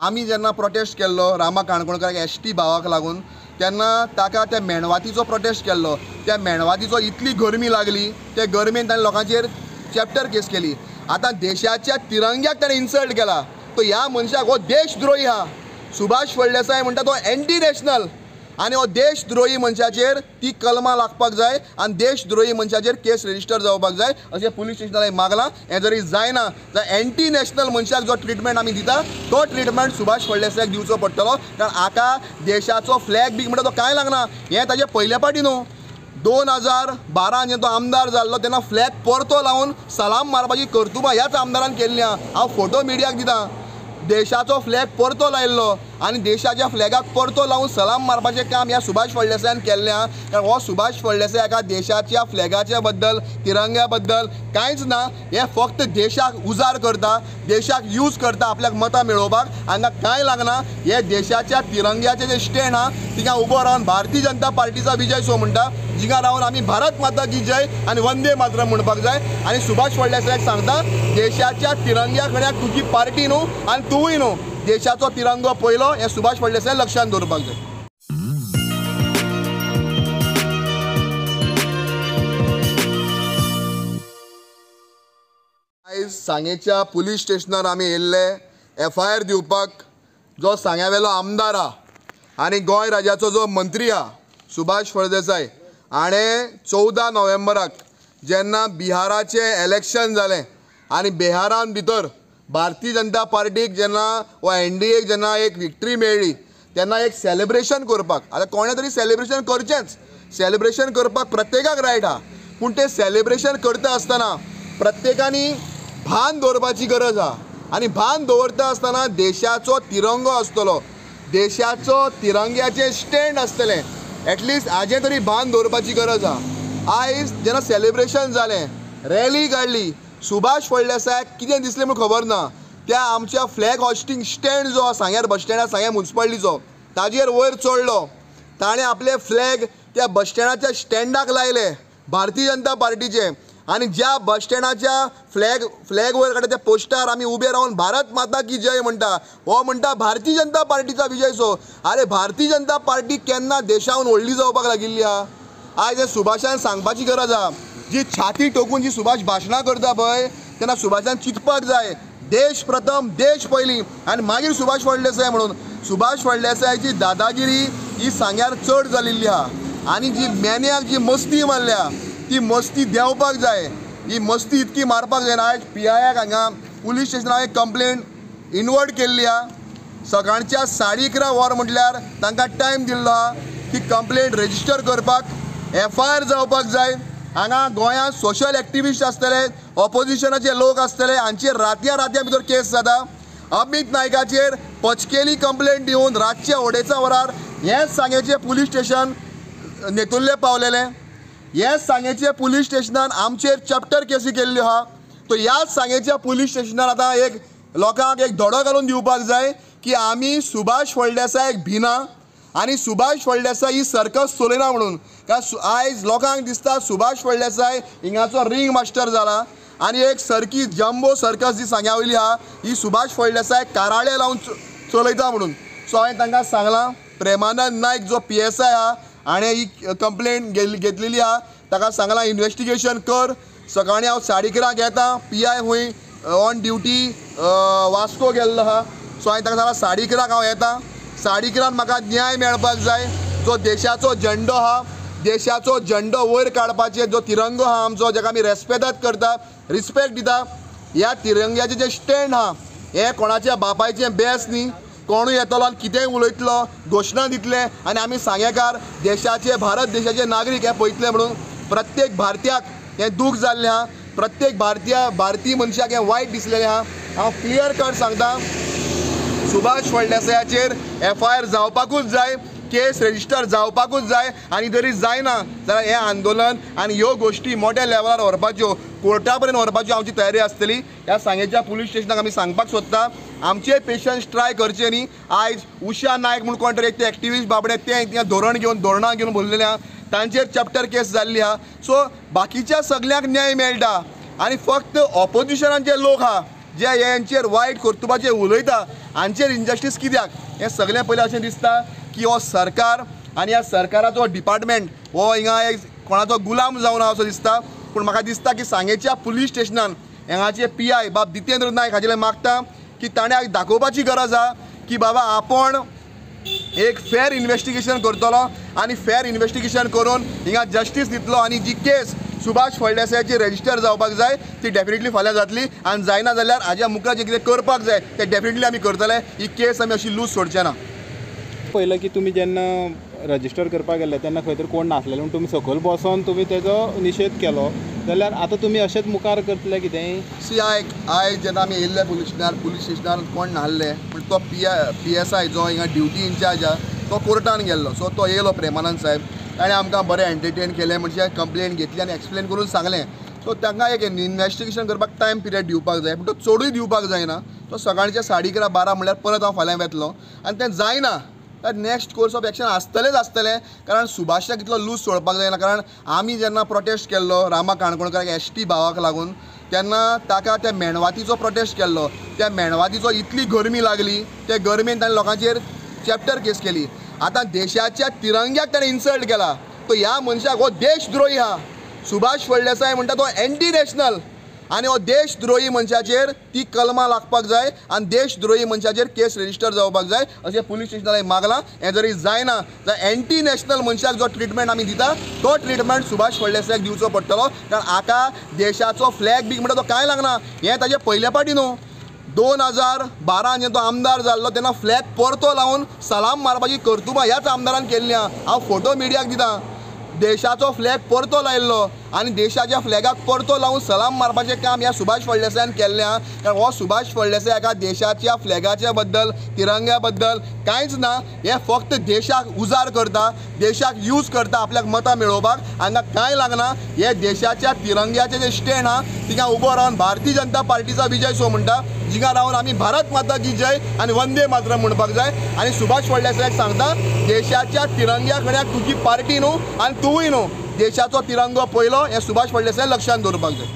आमी जेन्ना प्रोटेस्ट केल्लो रामा काणकोणकाराक एसटी भावाक लागून तेन्ना ताका त्या मेणवातीचो प्रोटेस्ट केल्लो। त्या मेणवातीचो इतली गरमी लागली, त्या गरमेन ताणें लोकांचेर चॅप्टर केस केली। आतां देशाच्या तिरंग्याक ताणें इन्सल्ट केला, तो ह्या मनशाक हो देशद्रोही हा। सुभाष फळदेसाय म्हणटा तो एंटी नॅशनल आनी हो देशद्रोही मनशाचेर ती कलमां लागपाक जाय आनी देशद्रोही मनशाचेर केस रजिस्टर जावपाक जाय अशें पुलीस स्टेशनाक मागलां। हें जरी जायना जाल्यार एंटी नॅशनल मनशाक जो ट्रिटमेंट आमी दिता तो ट्रिटमेंट सुभाष फळदेसायाक दिवचो पडटलो, कारण हाका देशाचो फ्लॅग बी म्हणटा तो कांय लागना। हें ताजें पयल्या पाटी न्हू, 2012 जेन्ना तो आमदार जाल्लो तेन्ना फ्लॅग परतो लावन सलाम मारपाची कर्तुबां ह्याच आमदारान केल्लीं। हांव फोटो मिडियाक दितां, देशाचो फ्लॅग परतो लायल्लो आनी देशाच्या फ्लॅगाक परतो लावन सलाम मारपाचें काम ह्या सुभाष फळदेसायान केल्लें आहा। कारण हो सुभाष फळदेसाय हाका देशाच्या फ्लॅगाच्या बद्दल तिरंग्या बद्दल कांयच ना, हे फक्त देशाक उजार करता, देशाक यूज करता आपल्याक मतां मेळोवपाक, हांगा कांय लागना। हे देशाच्या तिरंग्याचें जें स्टँड आहा थिंगा उबो रावन भारतीय जनता पार्टीचा विजय सो म्हणटा, जिंगा रावन आमी भारत माता की जय आनी वंदे मातरम म्हणपाक जाय। आनी सुभाष फळदेसायाक सांगता, देशाच्या तिरंग्या कडेन तुजी पार्टी न्हू आनी तूंय न्हू, देशाचो तिरंगो पयलो हें सुभाष फळदेसाय लक्षांत दवरपाक जाय। आयज सांगेच्या पुलीस स्टेशनार आमी येयल्ले FIR दिवपाक। जो सांग्यावेलो आमदार आहा आनी गोंय राज्याचो जो मंत्री आहा सुभाष फळदेसाय हाणें 14 नोव्हेंबराक जेन्ना बिहाराचें इलेक्शन जालें आनी बिहारान भितर भारतीय जनता पार्टीक जेन्ना वा NDAक जेन्ना एक विक्ट्री मेळ्ळी तेन्ना एक सेलिब्रेशन करपाक, आतां कोणें तरी सेलिब्रेशन करचेंच, सेलिब्रेशन करपाक प्रत्येकाक रायट आहा, पूण तें सेलिब्रेशन करता आसतना प्रत्येकानी भान दवरपाची गरज आहा। आनी भान दवरता आसतना देशाचो तिरंगो आसतलो, देशाचो तिरंग्याचें स्टँड आसतलें, एटलिस्ट हाजें तरी भान दवरपाची गरज आहा। आयज जेन्ना सेलिब्रेशन जालें, रॅली काडली, सुभाष फळदेसायाक कितें दिसलें म्हूण खबर ना, त्या आमच्या फ्लॅग हॉस्टिंग स्टँड जो आहा सांग्यार बस स्टँडार सांग्या म्युन्सिपालिटीचो ताजेर वयर चडलो, ताणें आपले फ्लॅग त्या बस स्टँडाच्या स्टँडाक लायले भारतीय जनता पार्टीचे, आनी ज्या बस स्टँडाच्या फ्लॅग वयर काडटा त्या पोस्टार आमी उबे रावन भारत माता की जय म्हणटा, हो म्हणटा भारतीय जनता पार्टीचा विजय सो। अरे भारतीय जनता पार्टी केन्ना देशावन व्हडली जावपाक लागिल्ली आहा? आयज सुभाषान सांगपाची गरज आहा, जी छाती टोकून जी सुभाष भाशणां करता पळय तेन्ना सुभाषान चिंतपाक जाय, देश प्रथम देश पयलीं आनी मागीर सुभाष फळदेसाय म्हणून। सुभाष फळदेसायाची दादागिरी ही सांग्यार चड जाल्ली आहा आनी जी मेन्याक जी मस्ती मारल्या ती मस्ती देंवपाक जाय, ही मस्ती इतकी मारपाक जायना। आयज PIयाक हांगा पुलीस स्टेशनार एक कंप्लेंट इनवर्ट केल्ली आहा, सकाळच्या 11:30 वर म्हटल्यार तांकां टायम दिल्लो आहा ती कंप्लेंट रजिस्टर करपाक, FIR जावपाक जाय। हांगा गोंयांत सोशल एक्टिविस्ट आसतले, ऑपोजिशनाचे लोक आसतले, हांचेर रात्या भितर केस जाता। अमित नायकाचेर पचकेली कंप्लेंट दिवन रातचे 2:30 वरार हेंच सांगेचें पुलीस स्टेशन नेतुर्ले पावलेलें, हेंच सांगेच्या पुलीस स्टेशनान आमचेर चॅप्टर केसी केल्ल्यो आहा। तो ह्याच सांगेच्या पुलीस स्टेशनार आतां एक लोकांक एक धडो घालून दिवपाक जाय की आमी सुभाष फळदेसायाक भिना आनी सुभाष फळदेसाय ही सर्कस चलयना म्हणून। कारण आयज लोकांक दिसता सुभाष फळदेसाय हिंगाचो रिंग मास्टर जाला आनी एक सारकी जम्बो सर्कस जी सांग्या वयली आहा ही सुभाष फळदेसाय काराळे लावन चलयता म्हणून। सो हांवें तांकां सांगलां, प्रेमानंद नायक जो PSI आहा हाणें ही कंप्लेंट घेतलेली आहा, ताका सांगलां इन्वेस्टिगेशन कर। सकाळीं हांव 11:30 येता, PI हूंय ऑन ड्युटी वास्को गेल्लो आहा, सो हांवें ताका सांगलां 11:30 हांव येता, 11:30 म्हाका न्याय मेळपाक जाय। जो देशाचो झेंडो आहा, देशाचो झेंडो वयर काडपाचें, जो तिरंगो आहा आमचो जेका आमी रेस्पेदाद करता, रिस्पेक्ट दिता, ह्या तिरंग्याचें जें स्टँड आहा हें कोणाच्या बापायचें बेस न्ही, कोणूय येतलो आनी कितेंय उलयतलो, घोशणा दितले आनी आमी सांगेकार देशाचे भारत देशाचे नागरीक हे पळयतले म्हणून। प्रत्येक भारतीयाक हें दूख जाल्लें आहा, प्रत्येक भारतीय मनशाक हें वायट दिसलेलें आहा। हांव क्लियर कट सांगता, सुभाष फळदेसायाचेर FIR जावपाकूच जाय, केस रजिस्टर जावपाकूच जाय, आनी जरी जायना जाल्यार हें आंदोलन आनी ह्यो गोश्टी मोठ्या लेवलार व्हरपाच्यो, कोर्टा पर्यंत व्हरपाची आमची तयारी आसतली। ह्या सांगेच्या पुलीस स्टेशनाक आमी सांगपाक सोदता, आमचे पेशंट्स ट्राय करचे न्ही। आयज उशा नायक म्हणून कोण तरी एक एक्टिविस्ट बाबडे ते धोरणां घेवन बोललेले आहा, तांचेर चॅप्टर केस जाल्ली आहा। सो बाकीच्या सगळ्यांक न्याय मेळटा आनी फक्त ऑपोजिशनाचे लोक आहा जे यांचेर वायट कर्तुबाचेर उलयता हांचेर इनजस्टीस कित्याक हें सगळें पयलें अशें दिसता की हो सरकार आनी ह्या सरकाराचो डिपार्टमेंट हो हिंगा एक कोणाचो गुलाम जावन असो दिसता. पूण म्हाका दिसता की सांगेच्या पुलीस स्टेशनान हांगाचे PI बाब जितेंद्र नायक हाचे मागता की ताणें दाखोवपाची गरज आहा की बाबा आपण एक फेर इन्वेस्टिगेशन करतलो आनी फेर इन्वेस्टिगेशन करून हिंगा जस्टीस दितलो आनी जी केस सुभाष फळदेसायाची रजिस्टर जावपाक जाय ती डेफिनेटली फाल्यां जातली आनी जायना जाल्यार हाज्या मुखार जें कितें करपाक जाय तें डेफिनेटली आमी करतले. ही केस आमी अशी लूज सोडचे ना. पयलें की तुमी जेन्ना रजिस्टर करपाक गेले तेन्ना खंय तरी कोण नासलेले म्हूण तुमी सकयल बसोन तुमी तेजो निशेध केलो जाल्यार आतां तुमी अशेंच मुखार करतले कितें? सी आयज जेन्ना आमी येयल्ले पुलीस स्टेशनार कोण नासले पूण तो PSI जो हिंगा ड्युटी इन्चार्ज आहा तो कोर्टान गेल्लो. सो तो येयलो प्रेमानंद साहेब ताणें आमकां बरें एंटरटेन केलें म्हणजे कंप्लेंट घेतली आनी एक्सप्लेन करून सांगलें. सो तांकां एक इन्वेस्टिगेशन करपाक टायम पिरियड दिवपाक जाय पूण तो चडूय दिवपाक जायना. तो सकाळचे 11:30-12 म्हणल्यार परत हांव फाल्यां येतलो आनी तें जायना तर नेक्स्ट कोर्स ऑफ एक्शन आसतलें कारण सुभाषाक इतलो लूज सोडपाक जायना. कारण आमी जेन्ना प्रोटेस्ट केल्लो रामा काणकोणकाराक ST भावाक लागून तेन्ना ताका त्या मेणवातीचो प्रोटेस्ट केल्लो. त्या मेणवातीचो इतली गरमी लागली त्या गरमेन ताणें लोकांचेर चॅप्टर केस केली. आतां देशाच्या तिरंग्याक ताणें इन्सल्ट केला. तो ह्या मनशाक हो देशद्रोही आहा. सुभाष फळदेसाय म्हणटा तो एंटी नॅशनल आनी हो देशद्रोही मनशाचेर ती कलमां लागपाक जाय आनी देशद्रोही मनशाचेर केस रजिस्टर जावपाक जाय अशें पुलीस स्टेशनान मागलां. हें जरी जायना जाल्यार एंटी नॅशनल मनशाक जो ट्रिटमेंट आमी दिता तो ट्रिटमेंट सुभाष फळदेसायाक दिवचो पडटलो. कारण हाका देशाचो फ्लॅग बी म्हणटा तो कांय लागना. हें ताजें पयले पाटी न्हू. 2012 जेन्ना तो आमदार जाल्लो तेन्ना फ्लॅग परतो लावन सलाम मारपाची कर्तुबां ह्याच आमदारान केल्लीं आहा. हांव फोटो मिडियाक दितां. देशाचो फ्लॅग परतो लायिल्लो आनी देशाच्या फ्लॅगाक परतो लावन सलाम मारपाचें काम ह्या सुभाष फळदेसायान केल्लें आहा. कारण हो सुभाष फळदेसाय हाका देशाच्या फ्लॅगाच्या बद्दल तिरंग्या बद्दल कांयच ना. हे फक्त देशाक उजार करता, देशाक यूज करता आपल्याक मतां मेळोवपाक. हांगा कांय लागना. हे देशाच्या तिरंग्याचें जें स्टँड आहा थिंगा उबो रावन भारतीय जनता पार्टीचा विजय सो म्हणटा. जिंगा रावन आमी भारत माता की जय आनी वंदे मातरम म्हणपाक जाय. आनी सुभाष फळदेसायाक सांगता देशाच्या तिरंग्या कडेन तुजी पार्टी न्हू आनी तूंय न्हू. देशाचो तिरंगो पयलो हें सुभाष फळदेसाय लक्षांत दवरपाक जाय.